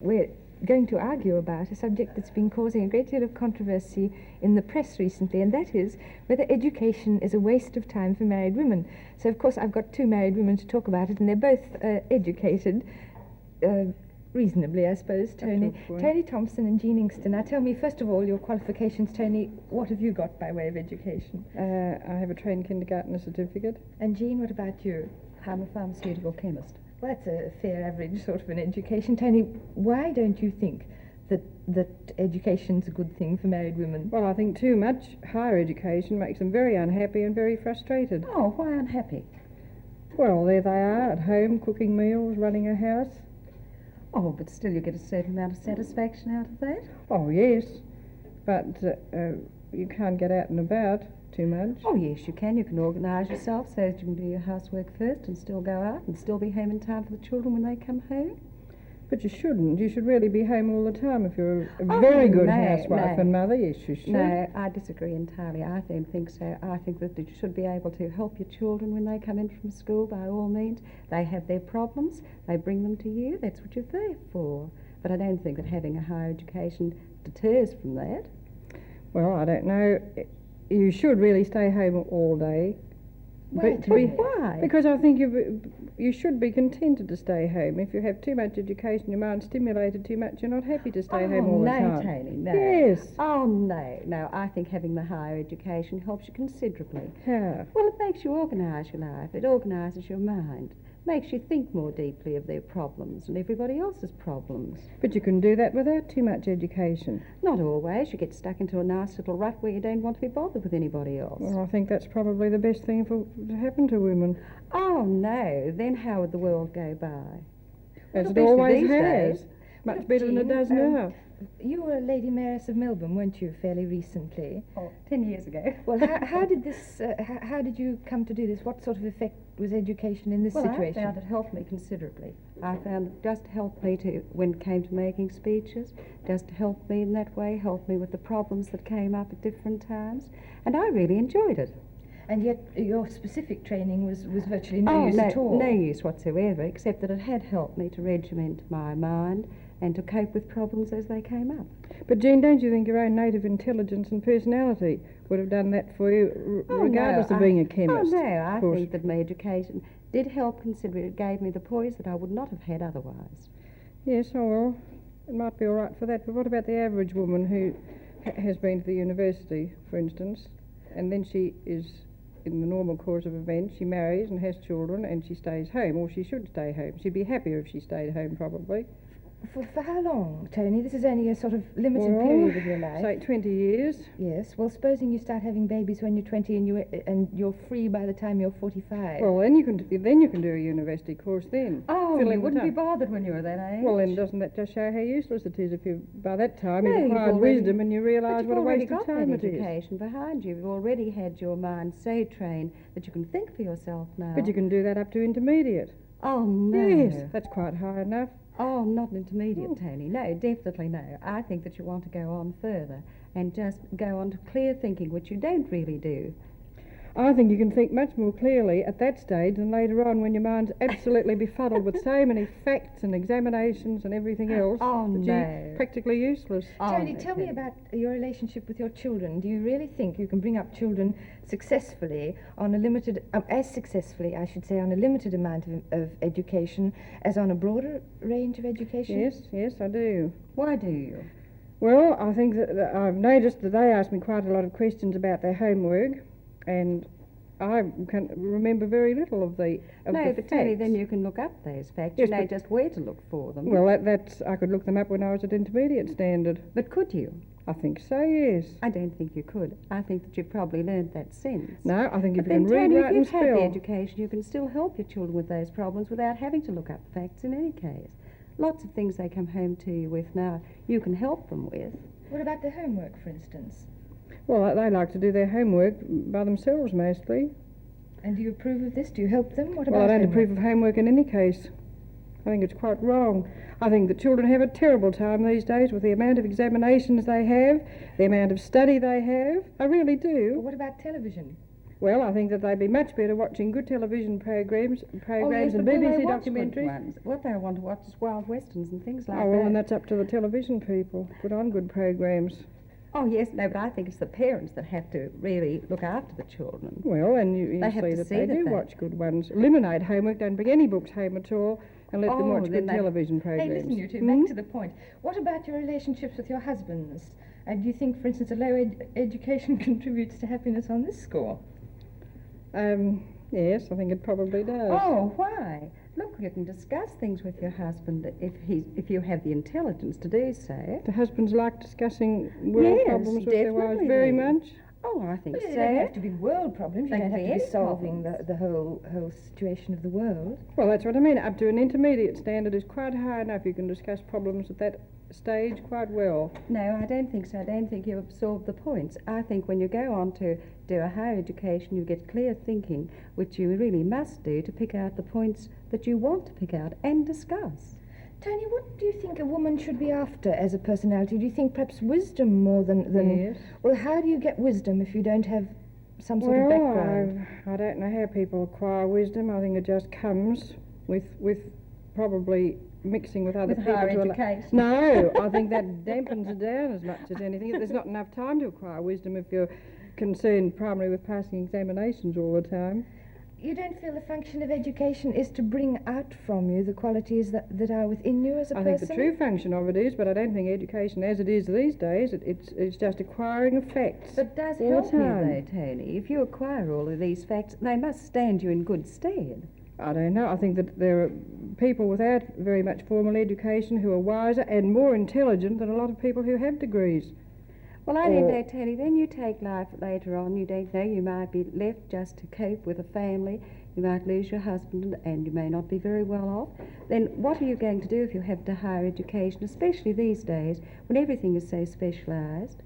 We're going to argue about a subject that's been causing a great deal of controversy in the press recently, and that is whether education is a waste of time for married women. So, of course, I've got two married women to talk about it, and they're both educated, reasonably, I suppose, Tony. Tony Tompson and Jean Inkster. Now, tell me, first of all, your qualifications, Tony. What have you got by way of education? I have a trained kindergartner certificate. And Jean, what about you? I'm a pharmaceutical chemist. Well, that's a fair average sort of an education. Tony, why don't you think that education's a good thing for married women? Well, I think too much higher education makes them very unhappy and very frustrated. Oh, why unhappy? Well, there they are at home, cooking meals, running a house. Oh, but still you get a certain amount of satisfaction out of that. Oh, yes, but you can't get out and about too much. Oh, yes, you can. You can organise yourself so that you can do your housework first and still go out and still be home in time for the children when they come home. But you shouldn't. You should really be home all the time if you're a very good housewife and mother. Yes, you should. No, I disagree entirely. I don't think so. I think that you should be able to help your children when they come in from school, by all means. They have their problems. They bring them to you. That's what you're there for. But I don't think that having a higher education deters from that. Well, I don't know. You should really stay home all day. Why? Because I think you should be contented to stay home. If you have too much education, your mind's stimulated too much, you're not happy to stay home all the time. No, Tony, no. Yes. Oh, no. I think having the higher education helps you considerably. How? Well, it makes you organise your life. It organises your mind. Makes you think more deeply of their problems and everybody else's problems. But you can do that without too much education. Not always. You get stuck into a nice little rut where you don't want to be bothered with anybody else. Well, I think that's probably the best thing to happen to women. Oh, no. Then how would the world go by? As it always these has. days. Much better than it does now. You were Lady Mayoress of Melbourne, weren't you, fairly recently? Oh, 10 years ago. Well, how did this? How did you come to do this? What sort of effect was education in this situation? I found it helped me considerably. I found it just helped me when it came to making speeches, just helped me in that way, helped me with the problems that came up at different times, and I really enjoyed it. And yet your specific training was virtually no use at all? No use whatsoever, except that it had helped me to regiment my mind and to cope with problems as they came up. But, Jean, don't you think your own native intelligence and personality would have done that for you, regardless of being a chemist? Oh, no, I think that my education did help considerably. It gave me the poise that I would not have had otherwise. Yes, oh well, it might be all right for that, but what about the average woman who has been to the university, for instance, and then she is, in the normal course of events, she marries and has children and she stays home, or she should stay home. She'd be happier if she stayed home, probably. For how long, Tony? This is only a sort of limited period of your life. Say 20 years. Yes. Well, supposing you start having babies when you're 20 and you're free by the time you're 45. Well, then you can do a university course then. Oh, you wouldn't be bothered when you were that age. Well, then doesn't that just show how useless it is if you, by that time, you've acquired wisdom and you realise what a waste of time it is. You've already got that education behind you. You've already had your mind so trained that you can think for yourself now. But you can do that up to intermediate. Oh, no. Yes, that's quite high enough. Oh, not intermediate, Tony. No, definitely no. I think that you want to go on further and just go on to clear thinking, which you don't really do. I think you can think much more clearly at that stage than later on when your mind's absolutely befuddled with so many facts and examinations and everything else. Oh, that you're practically useless. Tony, tell me about your relationship with your children. Do you really think you can bring up children successfully on a limited, as successfully, I should say, on a limited amount of education as on a broader range of education? Yes, I do. Why do you? Well, I think that I've noticed that they ask me quite a lot of questions about their homework, and I can remember very little of the facts. Tony, then you can look up those facts. Yes, you know just where to look for them. Well, that's I could look them up when I was at intermediate standard. But could you? I think so, yes. I don't think you could. I think that you've probably learned that since. No, I think if but you can read, write and spell... if you've had the education, you can still help your children with those problems without having to look up facts in any case. Lots of things they come home to you with now, you can help them with. What about their homework, for instance? Well, they like to do their homework by themselves mostly. And do you approve of this? Do you help them? What about Well, I don't homework? approve of homework in any case. I think it's quite wrong. I think that children have a terrible time these days with the amount of examinations they have, the amount of study they have. I really do. Well, what about television? Well, I think that they'd be much better watching good television programs Yes, and but will they BBC watch good documentaries. ones? What they want to watch is wild westerns and things like Oh, well, that. and that's up to the television people. Put on good programs. Oh, yes, no, but I think it's the parents that have to really look after the children. Well, and you They have see to that see they that do they- watch good ones. Eliminate homework, don't bring any books home at all, and let them Oh, watch then good they- television programs. Hey, listen, you two, Hmm? back to the point. What about your relationships with your husbands? Do you think, for instance, a low education contributes to happiness on this score? Yes, I think it probably does. Oh, why? Look, you can discuss things with your husband if you have the intelligence to do so. Do husbands like discussing world Yes, problems with their wives definitely very they do. much? Oh, I think Well, so. they don't have to be world problems. You They don't can have be to be any solving problems. the whole situation of the world. Well, that's what I mean. Up to an intermediate standard is quite high enough. You can discuss problems at that stage quite well. No, I don't think so. I don't think you absorb the points. I think when you go on to do a higher education, you get clear thinking, which you really must do to pick out the points that you want to pick out and discuss. Tony, what do you think a woman should be after as a personality? Do you think perhaps wisdom more than... Yes. Well, how do you get wisdom if you don't have some sort of background? I don't know how people acquire wisdom. I think it just comes with probably mixing with other With people. higher to education. No, I think that dampens it down as much as anything. There's not enough time to acquire wisdom if you're concerned primarily with passing examinations all the time. You don't feel the function of education is to bring out from you the qualities that are within you as a I person? think the true function of it is, but I don't think education as it is these days, it's just acquiring of facts. But does all help the you time. though, Tony. If you acquire all of these facts, they must stand you in good stead. I don't know. I think that there are people without very much formal education who are wiser and more intelligent than a lot of people who have degrees. Well, I don't know, Tony. Then you take life later on. You don't know. You might be left just to cope with a family. You might lose your husband and you may not be very well off. Then what are you going to do if you have to higher education, especially these days when everything is so specialised?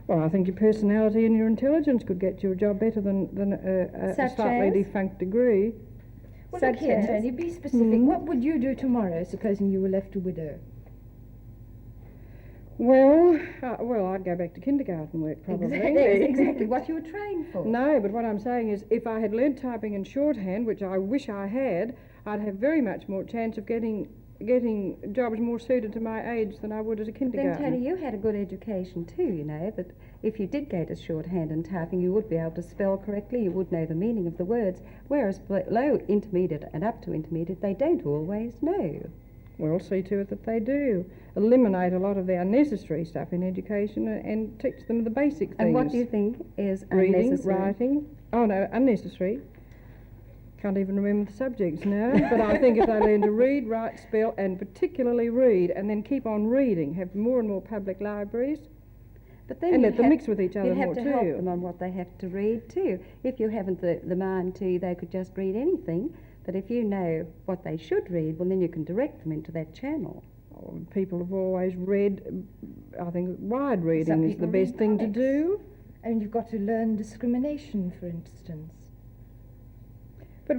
Well, I think your personality and your intelligence could get you a job better than a Such slightly as? defunct degree. Well, Such look here, as? Tony, be specific. What would you do tomorrow, supposing you were left a widow? Well, I'd go back to kindergarten work probably. Exactly what you were trained for. No, but what I'm saying is if I had learnt typing and shorthand, which I wish I had, I'd have very much more chance of getting jobs more suited to my age than I would as a Then, kindergarten. Tony, you had a good education too, you know, that if you did go to shorthand and typing, you would be able to spell correctly, you would know the meaning of the words, whereas below intermediate and up to intermediate, they don't always know. Well, see to it that they do. Eliminate a lot of the unnecessary stuff in education and teach them the basic things. And what do you think is Reading, unnecessary? writing. Oh, no, unnecessary. Can't even remember the subjects now. But I think if they learn to read, write, spell, and particularly read, and then keep on reading, have more and more public libraries, But then and you let them mix with each other you have more to too. help them on what they have to read too. If you haven't the mind to, they could just read anything. But if you know what they should read, well, then you can direct them into that channel. Oh, people have always read, I think wide reading Some is the people read best thing to comics. do. And you've got to learn discrimination, for instance. But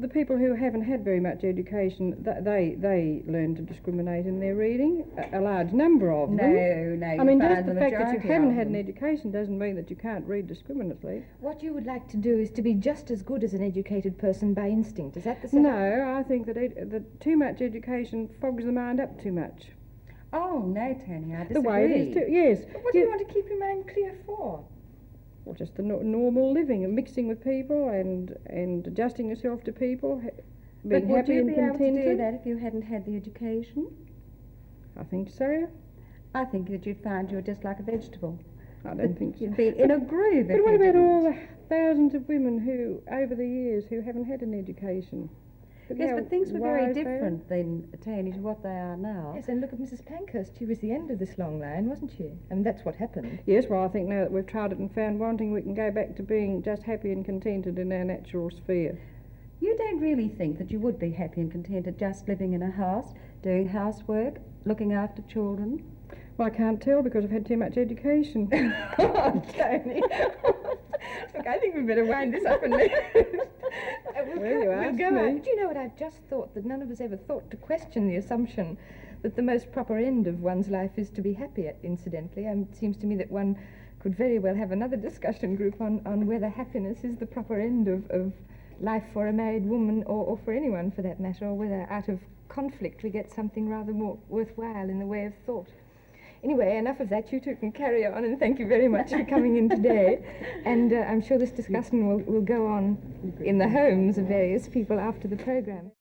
the people who haven't had very much education, they learn to discriminate in their reading, a large number of them. No, I mean, just the fact that you haven't had an education doesn't mean that you can't read discriminately. What you would like to do is to be just as good as an educated person by instinct. Is that the setup? No, I think that too much education fogs the mind up too much. Oh, no, Tony, I disagree. The way it is too, yes. But what do you want to keep your mind clear for? Well, just the normal living and mixing with people and adjusting yourself to people, being But would happy you and be able contented. to do that if you hadn't had the education? I think so. I think that you'd find you're just like a vegetable. I don't think so. You'd be in a groove. But what about all the thousands of women who, over the years, who haven't had an education? Yes, how but things were very wise they are. different then, Tony, to what they are now. Yes, and look at Mrs. Pankhurst. She was the end of this long line, wasn't she? I mean, that's what happened. Yes, well, I think now that we've tried it and found wanting, we can go back to being just happy and contented in our natural sphere. You don't really think that you would be happy and contented just living in a house, doing housework, looking after children? Well, I can't tell because I've had too much education. Oh, Tony. Look, I think we better wind this up and Well, you asked go me. out. Do you know what I've just thought? That none of us ever thought to question the assumption that the most proper end of one's life is to be happy, incidentally. It seems to me that one could very well have another discussion group on whether happiness is the proper end of life for a married woman, or for anyone for that matter, or whether out of conflict we get something rather more worthwhile in the way of thought. Anyway, enough of that. You two can carry on, and thank you very much for coming in today. And I'm sure this discussion will go on in the homes of various people after the programme.